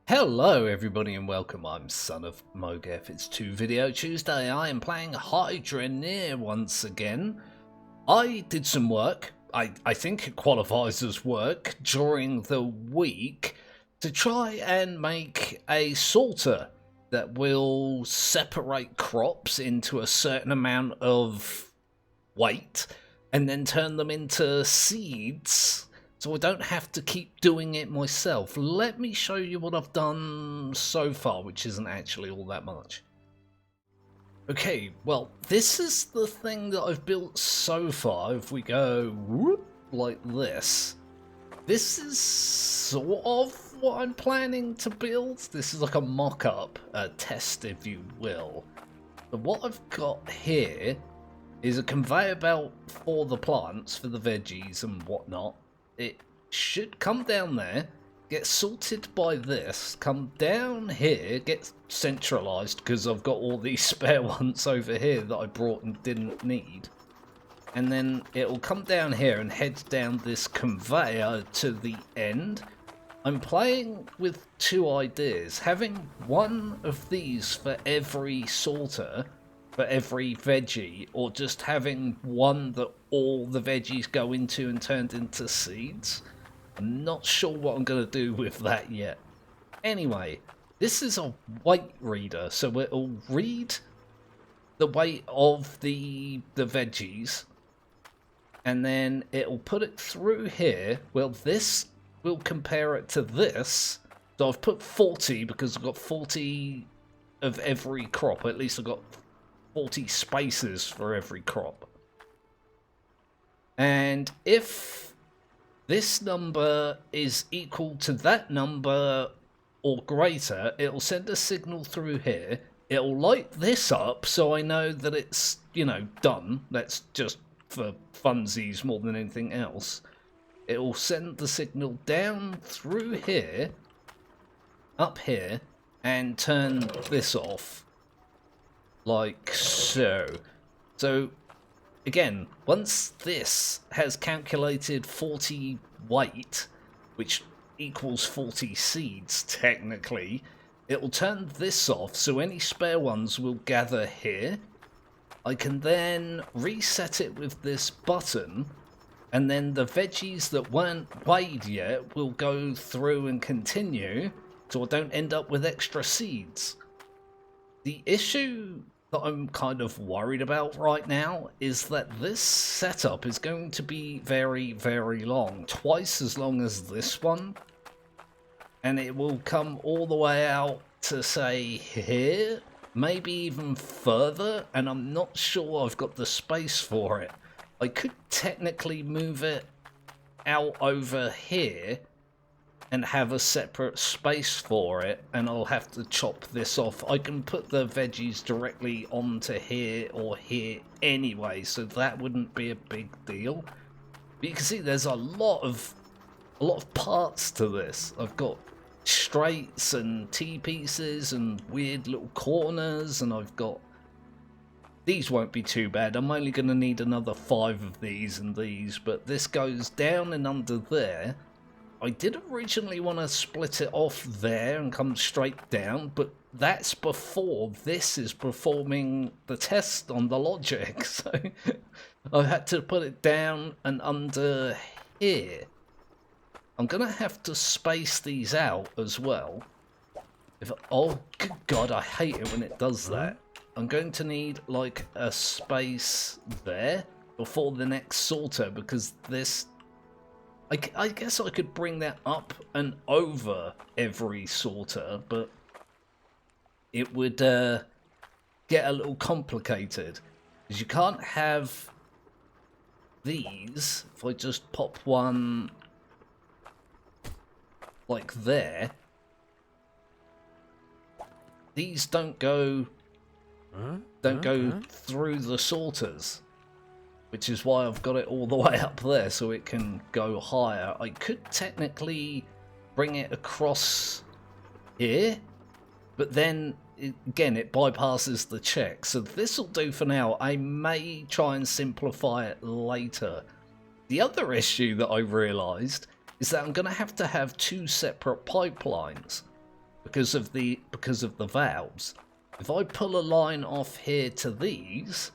Hello everybody and welcome, I'm Son of Mowgef. It's 2 Video Tuesday. I am playing Hydroneer once again. I did some work, I think it qualifies as work, during the week to try and make a sorter that will separate crops into a certain amount of weight and then turn them into seeds. So I don't have to keep doing it myself. Let me show you what I've done so far, which isn't actually all that much. Okay, well, this is the thing that I've built so far. If we go whoop, like this is sort of what I'm planning to build. This is like a mock-up, a test if you will. But what I've got here is a conveyor belt for the plants, for the veggies and whatnot. It should come down there, get sorted by this, come down here, get centralised because I've got all these spare ones over here that I brought and didn't need. And then it'll come down here and head down this conveyor to the end. I'm playing with 2 ideas. Having one of these for every sorter, for every veggie, or just having one that all the veggies go into and turned into seeds. I'm not sure what I'm going to do with that yet. Anyway, this is a weight reader, so it'll read the weight of the veggies, and then it'll put it through here. Well, this will compare it to this. So I've put 40 because I've got 40 of every crop. At least I've got 40 spaces for every crop. And if this number is equal to that number or greater, it'll send a signal through here. It'll light this up so I know that it's, you know, done. That's just for funsies more than anything else. It'll send the signal down through here, up here, and turn this off. Like so. So again, once this has calculated 40 weight, which equals 40 seeds technically, it will turn this off, so any spare ones will gather here. I can then reset it with this button, and then the veggies that weren't weighed yet will go through and continue, so I don't end up with extra seeds. The issue that I'm kind of worried about right now is that this setup is going to be very, very long. Twice as long as this one. And it will come all the way out to, say, here. Maybe even further. And I'm not sure I've got the space for it. I could technically move it out over here and have a separate space for it, and I'll have to chop this off. I can put the veggies directly onto here or here anyway, so that wouldn't be a big deal. But you can see there's a lot of parts to this. I've got straights and T-pieces and weird little corners, and I've got... These won't be too bad. I'm only going to need another 5 of these and these, but this goes down and under there. I did originally want to split it off there and come straight down, but that's before this is performing the test on the logic, so I had to put it down and under here. I'm going to have to space these out as well. Oh, good God, I hate it when it does that. I'm going to need like a space there before the next sorter, because this... I guess I could bring that up and over every sorter, but it would get a little complicated. Because you can't have these. If I just pop one like there, these don't go through the sorters. Which is why I've got it all the way up there, so it can go higher. I could technically bring it across here, but then, again, it bypasses the check. So this will do for now. I may try and simplify it later. The other issue that I realised is that I'm going to have 2 separate pipelines. because of the valves. If I pull a line off here to these,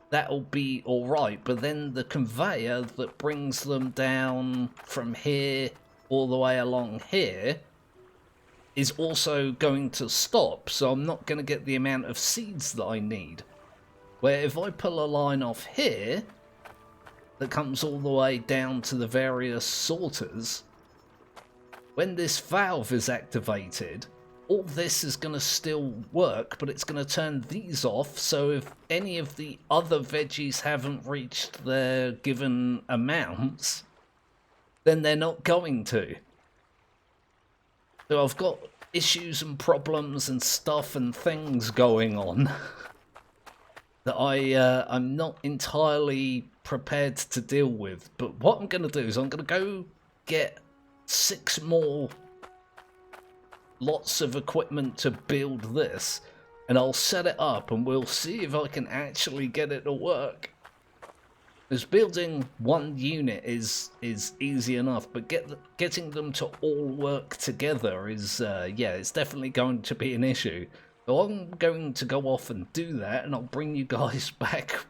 that'll be alright, but then the conveyor that brings them down from here all the way along here is also going to stop, so I'm not going to get the amount of seeds that I need. Where if I pull a line off here that comes all the way down to the various sorters, when this valve is activated, all this is going to still work, but it's going to turn these off, so if any of the other veggies haven't reached their given amounts, then they're not going to. So I've got issues and problems and stuff and things going on that I'm not entirely prepared to deal with. But what I'm going to do is I'm going to go get 6 more lots of equipment to build this, and I'll set it up and we'll see if I can actually get it to work. Because building one unit is easy enough, but getting them to all work together is, yeah, it's definitely going to be an issue. So I'm going to go off and do that, and I'll bring you guys back.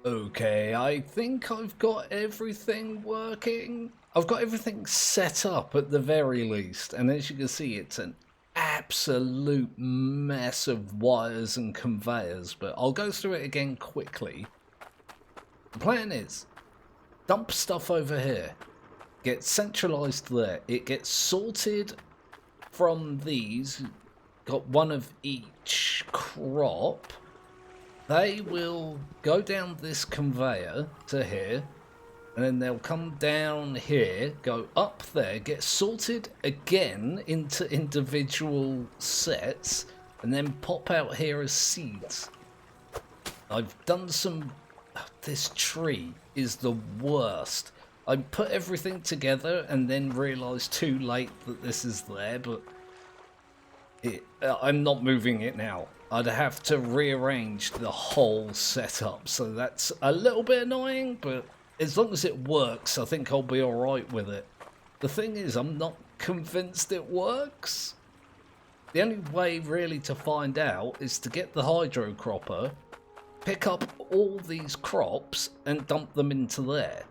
Okay, I think I've got everything working. I've got everything set up at the very least, and as you can see, it's an absolute mess of wires and conveyors, but I'll go through it again quickly. The plan is, dump stuff over here, get centralized there, it gets sorted from these, got one of each crop, they will go down this conveyor to here, and then they'll come down here, go up there, get sorted again into individual sets, and then pop out here as seeds. I've done some... This tree is the worst. I put everything together and then realised too late that this is there, but I'm not moving it now. I'd have to rearrange the whole setup, so that's a little bit annoying, but as long as it works, I think I'll be alright with it. The thing is, I'm not convinced it works. The only way really to find out is to get the hydro cropper, pick up all these crops and dump them into there.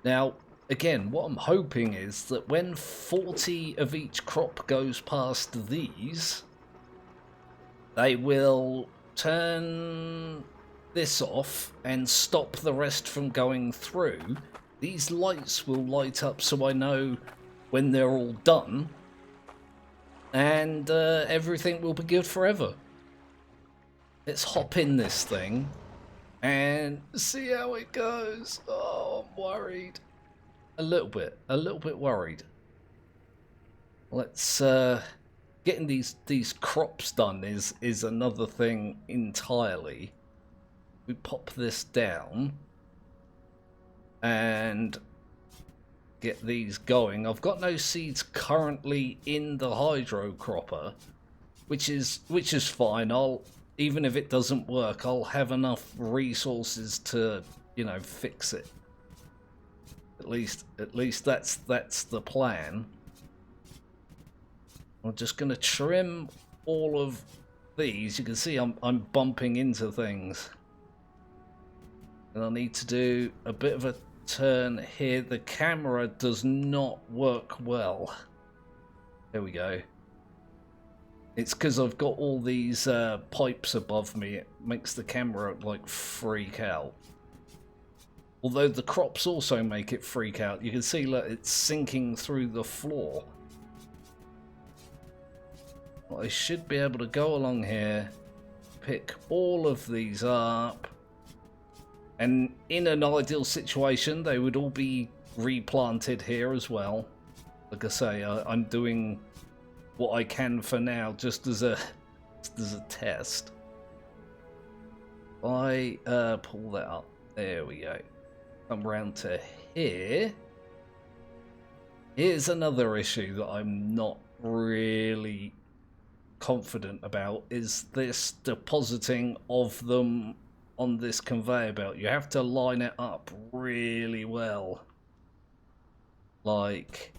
Now, again, what I'm hoping is that when 40 of each crop goes past these, they will turn this off and stop the rest from going through. These lights will light up so I know when they're all done, and everything will be good forever. Let's hop in this thing and see how it goes. Oh, I'm worried. A little bit worried. Let's getting these crops done is another thing entirely. We pop this down and get these going. I've got no seeds currently in the hydro cropper, which is fine. Even if it doesn't work, I'll have enough resources to, you know, fix it. At least that's the plan. I'm just going to trim all of these. You can see I'm bumping into things. And I need to do a bit of a turn here. The camera does not work well. There we go. It's because I've got all these pipes above me. It makes the camera like freak out. Although the crops also make it freak out. You can see that it's sinking through the floor. Well, I should be able to go along here, pick all of these up, and in an ideal situation they would all be replanted here as well. Like I say, I'm doing what I can for now, just as a test. I pull that up. There we go. Come round to here. Here's another issue that I'm not really confident about, is this depositing of them on this conveyor belt. You have to line it up really well. Like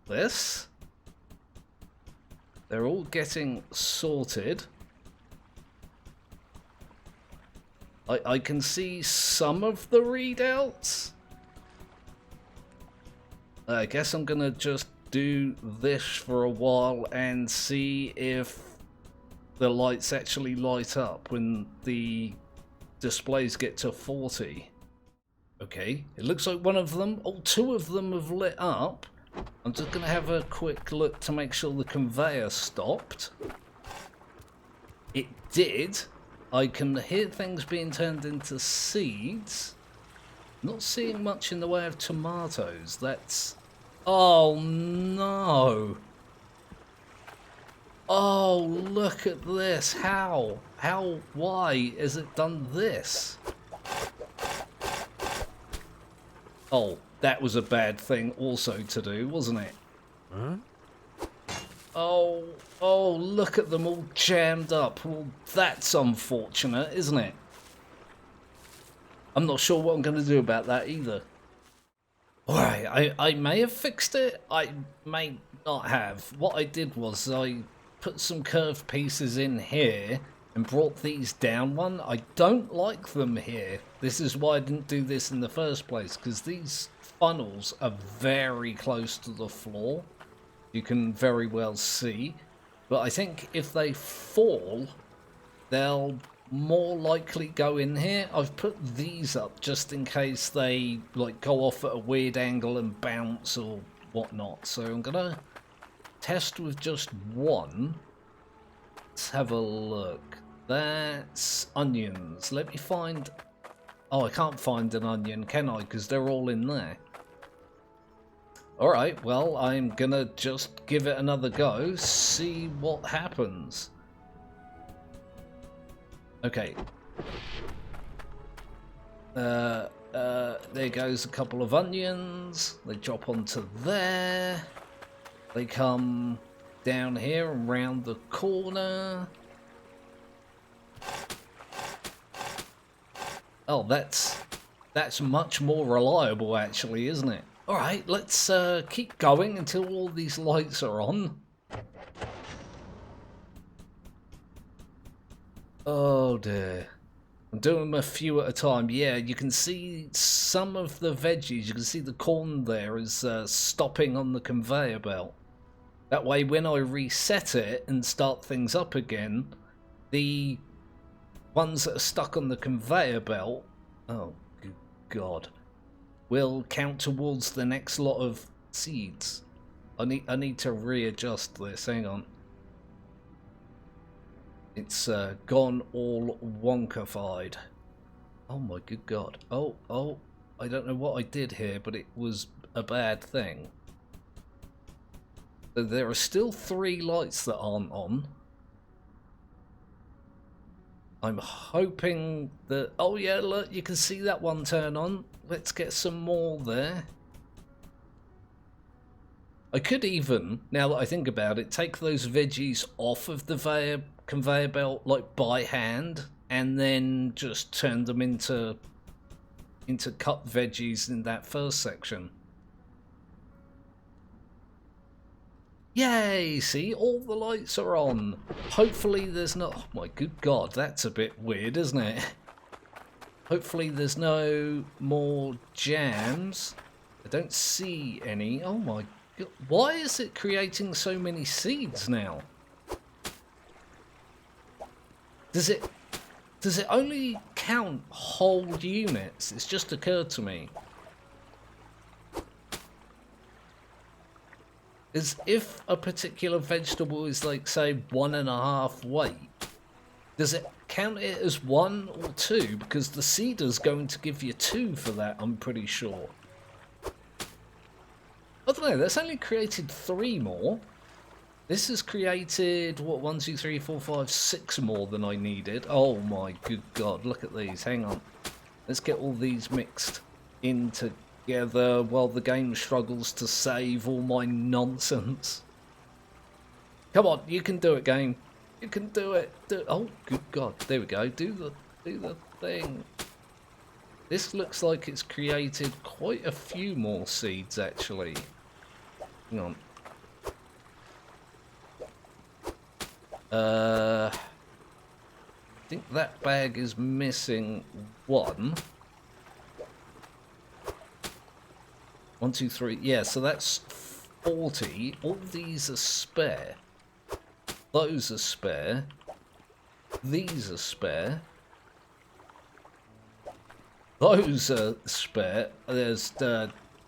this. They're all getting sorted. I can see some of the readouts. I guess I'm gonna just do this for a while and see if the lights actually light up when the displays get to 40. Okay, it looks like one of them, oh, two of them have lit up. I'm just gonna have a quick look to make sure the conveyor stopped. It did. I can hear things being turned into seeds. Not seeing much in the way of tomatoes. That's... Oh no! Oh, look at this. How? Why has it done this? Oh, that was a bad thing also to do, wasn't it? Huh? Oh, look at them all jammed up. Well, that's unfortunate, isn't it? I'm not sure what I'm going to do about that either. Alright, I may have fixed it, I may not have. What I did was I put some curved pieces in here and brought these down one. I don't like them here. This is why I didn't do this in the first place, because these funnels are very close to the floor. You can very well see. But I think if they fall, they'll more likely go in here. I've put these up just in case they like go off at a weird angle and bounce or whatnot. So I'm gonna test with just one. Let's have a look. That's onions. Let me find... Oh, I can't find an onion, can I? Because they're all in there. Alright, well, I'm gonna just give it another go, see what happens. Okay. There goes a couple of onions. They drop onto there. They come down here and round the corner. Oh, that's much more reliable actually, isn't it? Alright, let's keep going until all these lights are on. Oh dear. I'm doing them a few at a time. Yeah, you can see some of the veggies. You can see the corn there is stopping on the conveyor belt. That way when I reset it and start things up again, the ones that are stuck on the conveyor belt, oh good god, will count towards the next lot of seeds. I need to readjust this, hang on. It's gone all wonkified. Oh my good god. Oh, I don't know what I did here, but it was a bad thing. So there are still 3 lights that aren't on. I'm hoping that... Oh yeah, look, you can see that one turn on. Let's get some more there. I could even, now that I think about it, take those veggies off of the conveyor belt like by hand and then just turn them into cut veggies in that first section. Yay! See, all the lights are on. Hopefully there's no... Oh my good god, that's a bit weird, isn't it? Hopefully there's no more jams. I don't see any. Oh my god. Why is it creating so many seeds now? Does it only count whole units? It's just occurred to me. Is if a particular vegetable is like, say, 1.5 weight, does it count it as 1 or 2? Because the seeder's going to give you 2 for that, I'm pretty sure. I don't know, that's only created 3 more. This has created, what, 1, 2, 3, 4, 5, 6 more than I needed. Oh my good god, look at these, hang on. Let's get all these mixed in together while the game struggles to save all my nonsense. Come on, you can do it, game. You can do it. Oh, good god, there we go. Do the thing. This looks like it's created quite a few more seeds, actually. Hang on. I think that bag is missing one. 1, 2, 3. Yeah, so that's 40. All these are spare. Those are spare. These are spare. Those are spare. There's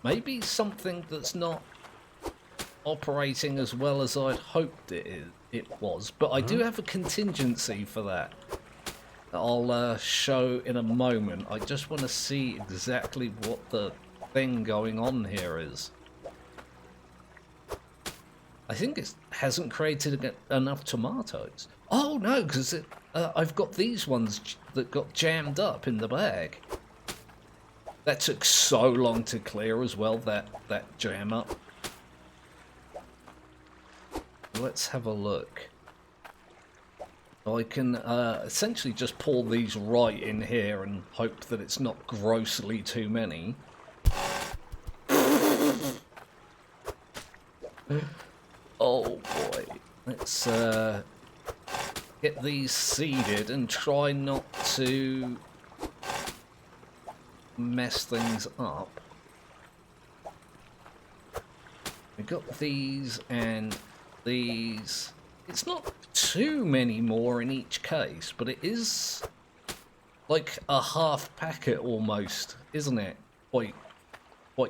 maybe something that's not operating as well as I'd hoped it was, but I do have a contingency for that I'll show in a moment. I just want to see exactly what the thing going on here is. I think it hasn't created enough tomatoes. Oh no, because I've got these ones that got jammed up in the bag. That took so long to clear as well, that jam up. Let's have a look. I can essentially just pour these right in here and hope that it's not grossly too many. Oh boy. Let's get these seeded and try not to mess things up. We got these and these. It's not too many more in each case, but it is like a half packet almost, isn't it? Quite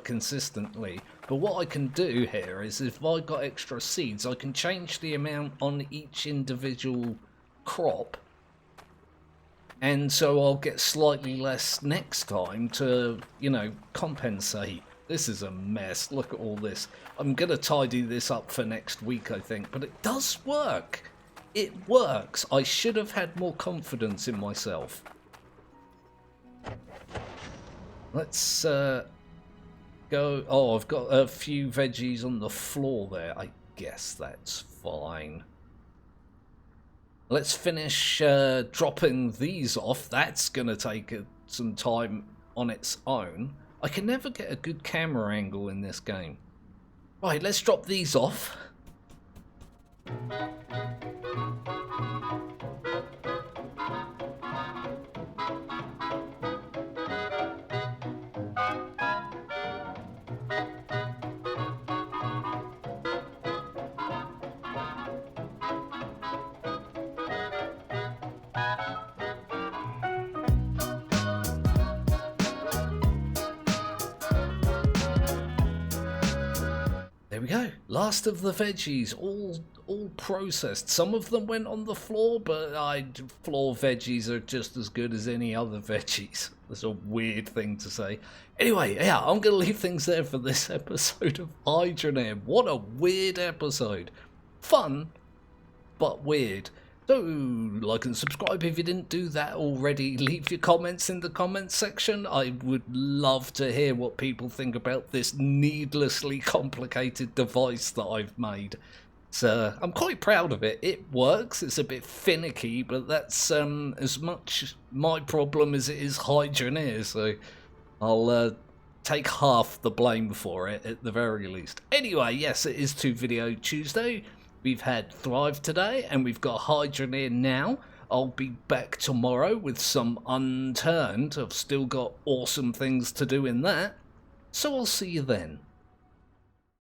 consistently. But what I can do here is, if I got extra seeds, I can change the amount on each individual crop, and so I'll get slightly less next time to, you know, compensate. This is a mess. Look at all this. I'm going to tidy this up for next week, I think. But it does work. It works. I should have had more confidence in myself. Let's go. Oh, I've got a few veggies on the floor there. I guess that's fine. Let's finish dropping these off. That's going to take some time on its own. I can never get a good camera angle in this game. Right, let's drop these off. There we go. Last of the veggies, all processed. Some of them went on the floor, but floor veggies are just as good as any other veggies. That's a weird thing to say. Anyway, yeah, I'm going to leave things there for this episode of Hydroneer. What a weird episode. Fun, but weird. So, like and subscribe if you didn't do that already. Leave your comments in the comments section. I would love to hear what people think about this needlessly complicated device that I've made. So, I'm quite proud of it. It works. It's a bit finicky, but that's as much my problem as it is Hydroneer. So, I'll take half the blame for it at the very least. Anyway, yes, it is 2 Video Tuesday. We've had Thrive today, and we've got Hydroneer now. I'll be back tomorrow with some Unturned. I've still got awesome things to do in that. So I'll see you then.